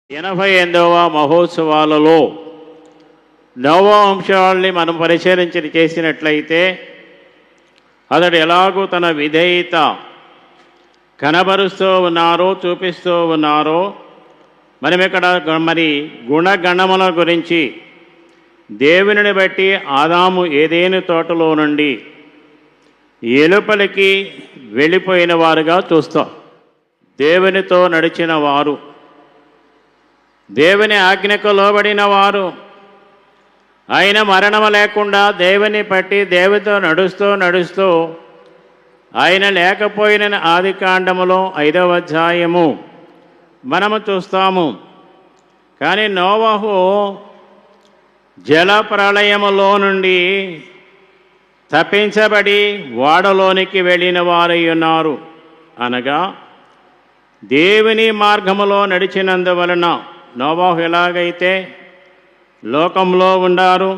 88వ మహోత్సవాలలో నవ అంశాలని మనం పరిశీలించి చేసినట్లయితే అతడు ఎలాగూ తన విధేయత కనబరుస్తూ ఉన్నారో చూపిస్తూ ఉన్నారో మనం ఇక్కడ మరి గుణగణముల గురించి దేవునిని బట్టి ఆదాము ఏదేను తోటలో నుండి ఎలుపలికి వెళ్ళిపోయిన వారుగా చూస్తాం. దేవునితో నడిచిన వారు, దేవుని ఆజ్ఞకు లోబడిన వారు, ఆయన మరణము లేకుండా దేవుని పట్టి దేవునితో నడుస్తూ ఆయన లేకపోయిన ఆదికాండములో 5వ అధ్యాయము మనము చూస్తాము. కానీ నోవహు జల ప్రళయములో నుండి తప్పించబడి ఓడలోనికి వెళ్ళిన వారై ఉన్నారు. అనగా దేవుని మార్గములో నడిచినందువలన నోవహు ఎలాగైతే లోకంలో ఉండారు.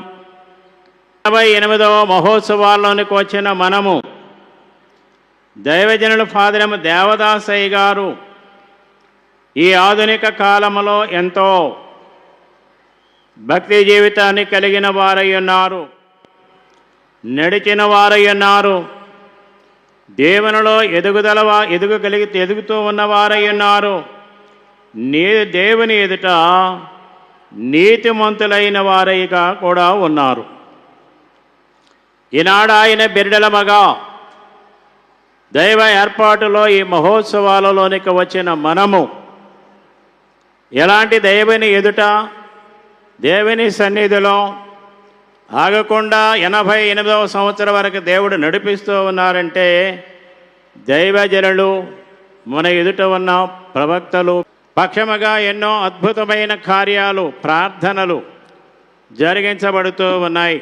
88వ మహోత్సవాల్లోనికి వచ్చిన మనము దైవజనుల ఫాదరము దేవదాసయ్య గారు ఈ ఆధునిక కాలంలో ఎంతో భక్తి జీవితాన్ని కలిగిన వారై ఉన్నారు, నడిచిన వారై ఉన్నారు, దేవునిలో ఎదుగుతూ ఉన్నవారై ఉన్నారు. దేవుని ఎదుట నీతిమంతులైన వారైగా కూడా ఉన్నారు. ఈనాడు ఆయన బిడ్డలమగా దైవ ఏర్పాటులో ఈ మహోత్సవాలలోనికి వచ్చిన మనము ఎలాంటి దేవుని ఎదుట దేవుని సన్నిధిలో ఆగకుండా 88వ సంవత్సరం వరకు దేవుడు నడిపిస్తూ ఉన్నారంటే దైవజనులు మన ఎదుట ఉన్న ప్రవక్తలు పక్షముగా ఎన్నో అద్భుతమైన కార్యాలు ప్రార్థనలు జరిగించబడుతూ ఉన్నాయి.